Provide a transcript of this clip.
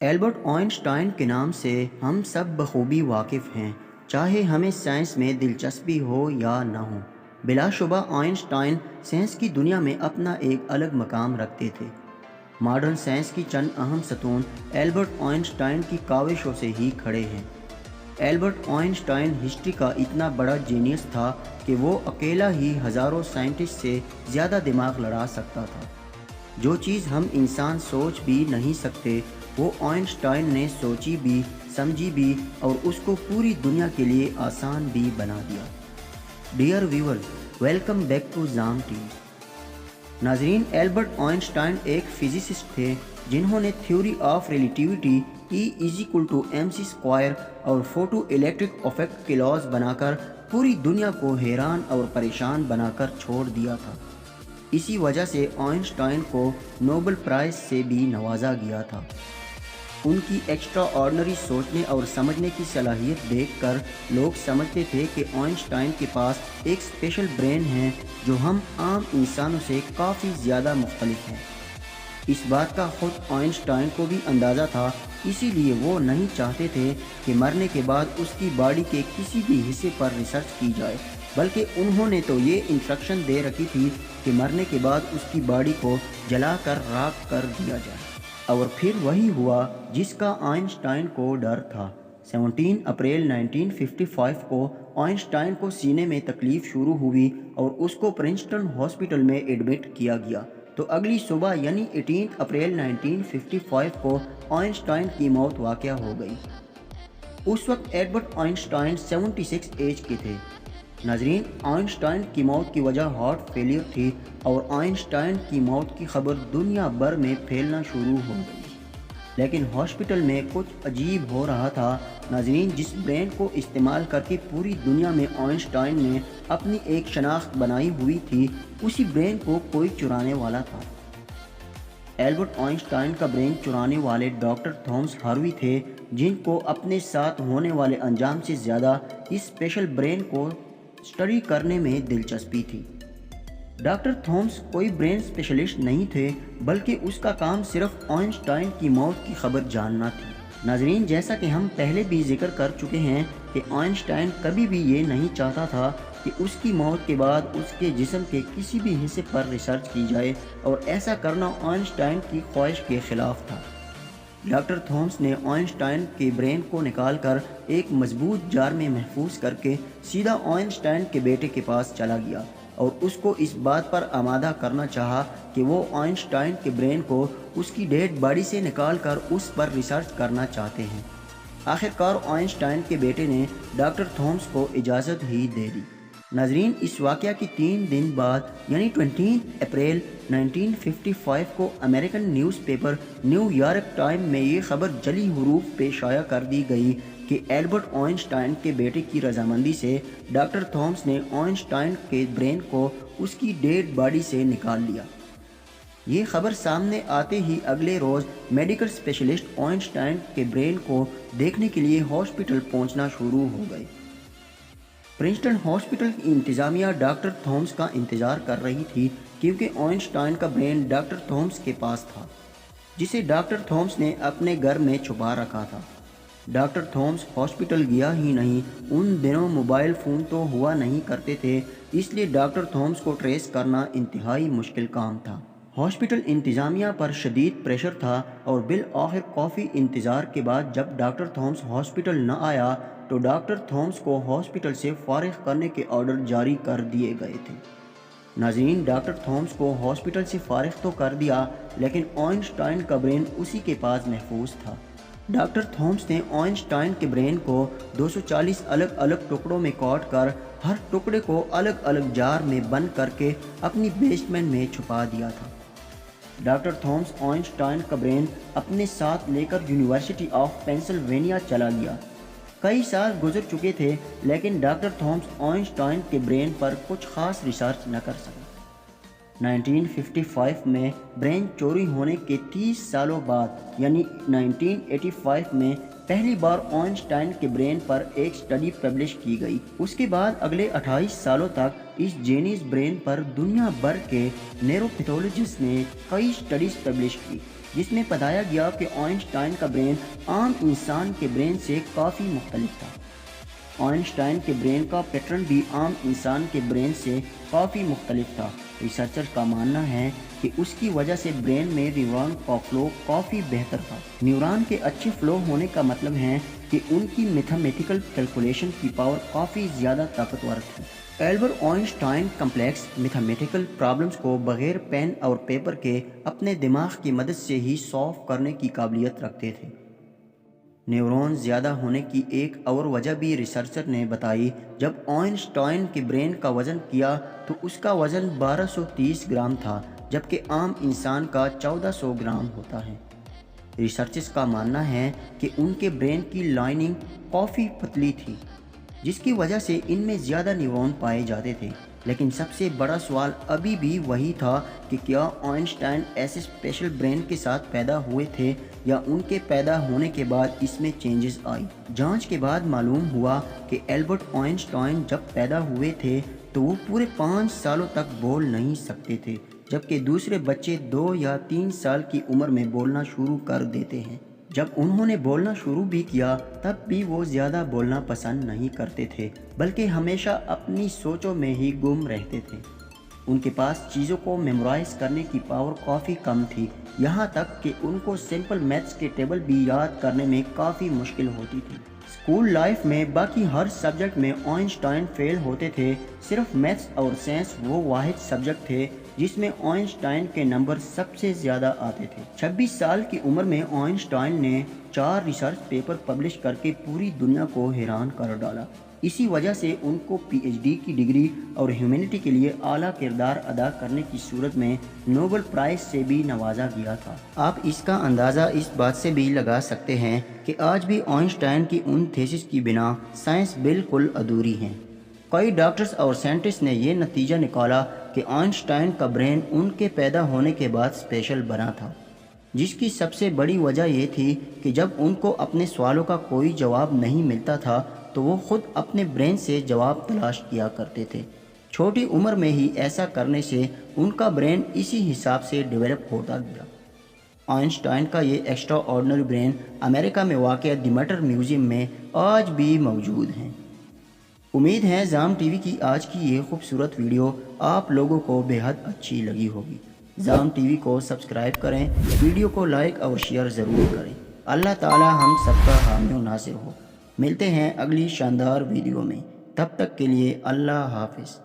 Albert Einstein کے نام سے ہم سب بخوبی واقف ہیں، چاہے ہمیں سائنس میں دلچسپی ہو یا نہ ہو۔ بلا شبہ آئنسٹائن سائنس کی دنیا میں اپنا ایک الگ مقام رکھتے تھے۔ ماڈرن سائنس کی چند اہم ستون ایلبرٹ آئنسٹائن کی کاوشوں سے ہی کھڑے ہیں۔ ایلبرٹ آئنسٹائن ہسٹری کا اتنا بڑا جینیس تھا کہ وہ اکیلا ہی ہزاروں سائنٹسٹ سے زیادہ دماغ لڑا سکتا تھا۔ جو چیز ہم انسان سوچ بھی نہیں سکتے، وہ آئنسٹائن نے سوچی بھی، سمجھی بھی اور اس کو پوری دنیا کے لیے آسان بھی بنا دیا۔ Dear viewers, welcome back to Zaam T. ناظرین، ایلبرٹ آئنسٹائن ایک فزسسٹ تھے جنہوں نے تھیوری آف ریلیٹیوٹی E=mc² اور فوٹو الیکٹرک افیکٹ کے لاز بنا کر پوری دنیا کو حیران اور پریشان بنا کر چھوڑ دیا تھا۔ اسی وجہ سے آئنسٹائن کو نوبل پرائز سے بھی نوازا گیا تھا۔ ان کی ایکسٹرا آرڈنری سوچنے اور سمجھنے کی صلاحیت دیکھ کر لوگ سمجھتے تھے کہ آئنسٹائن کے پاس ایک اسپیشل برین ہے جو ہم عام انسانوں سے کافی زیادہ مختلف ہے۔ اس بات کا خود آئنسٹائن کو بھی اندازہ تھا، اسی لیے وہ نہیں چاہتے تھے کہ مرنے کے بعد اس کی باڈی کے کسی بھی حصے پر ریسرچ کی جائے، بلکہ انہوں نے تو یہ انسٹرکشن دے رکھی تھی کہ مرنے کے بعد اس کی باڈی کو جلا کر راکھ کر دیا جائے۔ اور پھر وہی ہوا جس کا آئنسٹائن کو ڈر تھا۔ 17 اپریل 1955 کو آئنسٹائن کو سینے میں تکلیف شروع ہوئی اور اس کو پرنسٹن ہاسپٹل میں ایڈمٹ کیا گیا، تو اگلی صبح یعنی 18 اپریل 1955 کو آئنسٹائن کی موت واقع ہو گئی۔ اس وقت ایلبرٹ آئنسٹائن 76 ایج کے تھے۔ ناظرین، آئنسٹائن کی موت کی وجہ ہارٹ فیلئر تھی اور آئنسٹائن کی موت کی خبر دنیا بھر میں پھیلنا شروع ہو گئی۔ لیکن ہاسپٹل میں کچھ عجیب ہو رہا تھا۔ ناظرین، جس برین کو استعمال کر کے پوری دنیا میں آئنسٹائن نے اپنی ایک شناخت بنائی ہوئی تھی، اسی برین کو کوئی چرانے والا تھا۔ ایلبرٹ آئنسٹائن کا برین چرانے والے ڈاکٹر تھامس ہاروی تھے، جن کو اپنے ساتھ ہونے والے انجام سے زیادہ اس اسپیشل برین کو اسٹڈی کرنے میں دلچسپی تھی۔ ڈاکٹر تھامس کوئی برین اسپیشلسٹ نہیں تھے، بلکہ اس کا کام صرف آئنسٹائن کی موت کی خبر جاننا تھی۔ ناظرین، جیسا کہ ہم پہلے بھی ذکر کر چکے ہیں کہ آئنسٹائن کبھی بھی یہ نہیں چاہتا تھا کہ اس کی موت کے بعد اس کے جسم کے کسی بھی حصے پر ریسرچ کی جائے، اور ایسا کرنا آئنسٹائن کی خواہش کے خلاف تھا۔ ڈاکٹر تھامس نے آئنسٹائن کے برین کو نکال کر ایک مضبوط جار میں محفوظ کر کے سیدھا آئنسٹائن کے بیٹے کے پاس چلا گیا اور اس کو اس بات پر آمادہ کرنا چاہا کہ وہ آئنسٹائن کے برین کو اس کی ڈیڈ باڈی سے نکال کر اس پر ریسرچ کرنا چاہتے ہیں۔ آخرکار آئنسٹائن کے بیٹے نے ڈاکٹر تھامس کو اجازت ہی دے دی۔ ناظرین، اس واقعہ کے 3 دن بعد یعنی 20 اپریل 1955 کو American news paper new York time میں یہ خبر جلی حروف پہ شائع کر دی گئی کہ ایلبرٹ آئنسٹائن کے بیٹے کی رضامندی سے ڈاکٹر تھامس نے آئنسٹائن کے برین کو اس کی ڈیڈ باڈی سے نکال لیا۔ یہ خبر سامنے آتے ہی اگلے روز میڈیکل اسپیشلسٹ آئنسٹائن کے برین کو دیکھنے کے لیے ہاسپٹل پہنچنا شروع ہو گئے۔ پرنسٹن ہاسپٹل کی انتظامیہ ڈاکٹر تھامس کا انتظار کر رہی تھی، کیونکہ آئنسٹائن کا برین ڈاکٹر تھامس کے پاس تھا، جسے ڈاکٹر تھامس نے اپنے گھر میں چھپا رکھا تھا۔ ڈاکٹر تھامس ہاسپٹل گیا ہی نہیں۔ ان دنوں موبائل فون تو ہوا نہیں کرتے تھے، اس لیے ڈاکٹر تھامس کو ٹریس کرنا انتہائی مشکل کام تھا۔ ہاسپٹل انتظامیہ پر شدید پریشر تھا اور بالآخر کافی انتظار کے بعد جب ڈاکٹر تھامس ہاسپٹل نہ آیا تو ڈاکٹر تھامس کو ہاسپٹل سے فارغ کرنے کے آرڈر جاری کر دیے گئے تھے۔ ناظرین، ڈاکٹر تھامس کو ہاسپٹل سے فارغ تو کر دیا، لیکن آئنسٹائن کا برین اسی کے پاس محفوظ تھا۔ ڈاکٹر تھامس نے آئنسٹائن کے برین کو 240 الگ الگ ٹکڑوں میں کاٹ کر ہر ٹکڑے کو الگ الگ جار میں بند کر کے اپنی بیسمنٹ میں چھپا دیا تھا۔ ڈاکٹر تھامس آئنسٹائن کا برین اپنے ساتھ لے کر یونیورسٹی آف پینسلوینیا چلا گیا۔ کئی سال گزر چکے تھے، لیکن ڈاکٹر تھامس آئنسٹائن کے برین پر کچھ خاص ریسرچ نہ کر سکے۔ 1955 میں برین چوری ہونے کے 30 سالوں بعد یعنی 1985 میں پہلی بار آئنسٹائن کے برین پر ایک سٹڈی پبلش کی گئی۔ اس کے بعد اگلے 28 سالوں تک اس جینیس برین پر دنیا بھر کے نیورو پیتھولوجسٹ نے کئی سٹڈیز پبلش کی، جس میں بتایا گیا کہ آئنسٹائن کا برین عام انسان کے برین سے کافی مختلف تھا۔ آئنسٹائن کے برین کا پیٹرن بھی عام انسان کے برین سے کافی مختلف تھا۔ ریسرچرز کا ماننا ہے کہ اس کی وجہ سے برین میں نیورون کا فلو کافی بہتر تھا۔ نیورون کے اچھے فلو ہونے کا مطلب ہے کہ ان کی میتھمیٹیکل کیلکولیشن کی پاور کافی زیادہ طاقتور تھی۔ Albert Einstein complex mathematical problems کو بغیر پین اور پیپر کے اپنے دماغ کی مدد سے ہی سالو کرنے کی قابلیت رکھتے تھے۔ نیورون زیادہ ہونے کی ایک اور وجہ بھی ریسرچر نے بتائی۔ جب آئنسٹائن کے برین کا وزن کیا تو اس کا وزن 1230 گرام تھا، جبکہ عام انسان کا 1400 گرام ہوتا ہے۔ ریسرچرز کا ماننا ہے کہ ان کے برین کی لائننگ کافی پتلی تھی، جس کی وجہ سے ان میں زیادہ نیورون پائے جاتے تھے۔ لیکن سب سے بڑا سوال ابھی بھی وہی تھا کہ کیا آئنسٹائن ایسے اسپیشل برین کے ساتھ پیدا ہوئے تھے یا ان کے پیدا ہونے کے بعد اس میں چینجز آئی۔ جانچ کے بعد معلوم ہوا کہ البرٹ آئنسٹائن جب پیدا ہوئے تھے تو وہ پورے 5 سالوں تک بول نہیں سکتے تھے، جبکہ دوسرے بچے 2 یا 3 سال کی عمر میں بولنا شروع کر دیتے ہیں۔ جب انہوں نے بولنا شروع بھی کیا تب بھی وہ زیادہ بولنا پسند نہیں کرتے تھے، بلکہ ہمیشہ اپنی سوچوں میں ہی گم رہتے تھے۔ ان کے پاس چیزوں کو میمورائز کرنے کی پاور کافی کم تھی، یہاں تک کہ ان کو سمپل میتھس کے ٹیبل بھی یاد کرنے میں کافی مشکل ہوتی تھی۔ اسکول لائف میں باقی ہر سبجیکٹ میں آئنسٹائن فیل ہوتے تھے، صرف میتھس اور سائنس وہ واحد سبجیکٹ تھے جس میں آئنسٹائن کے نمبر سب سے زیادہ آتے تھے۔ 26 سال کی عمر میں آئنسٹائن نے 4 ریسرچ پیپر پبلش کر کے پوری دنیا کو حیران کر ڈالا۔ اسی وجہ سے ان کو پی ایچ ڈی کی ڈگری اور ہیومینٹی کے لیے اعلیٰ کردار ادا کرنے کی صورت میں نوبل پرائز سے بھی نوازا گیا تھا۔ آپ اس کا اندازہ اس بات سے بھی لگا سکتے ہیں کہ آج بھی آئنسٹائن کی ان تھیسس کی بنا سائنس بالکل ادھوری ہے۔ کئی ڈاکٹرز اور سائنٹسٹ نے یہ نتیجہ نکالا کہ آئنسٹائن کا برین ان کے پیدا ہونے کے بعد اسپیشل بنا تھا، جس کی سب سے بڑی وجہ یہ تھی کہ جب ان کو اپنے سوالوں کا کوئی جواب نہیں ملتا تھا تو وہ خود اپنے برین سے جواب تلاش کیا کرتے تھے۔ چھوٹی عمر میں ہی ایسا کرنے سے ان کا برین اسی حساب سے ڈیولپ ہوتا گیا۔ آئنسٹائن کا یہ ایکسٹرا آرڈنری برین امریکہ میں واقع دی میٹر میوزیم میں آج بھی موجود ہیں۔ امید ہے زام ٹی وی کی آج کی یہ خوبصورت ویڈیو آپ لوگوں کو بے حد اچھی لگی ہوگی۔ زام ٹی وی کو سبسکرائب کریں، ویڈیو کو لائک اور شیئر ضرور کریں۔ اللہ تعالی ہم سب کا حامی و ناصر ہو۔ ملتے ہیں اگلی شاندار ویڈیو میں، تب تک کے لیے اللہ حافظ۔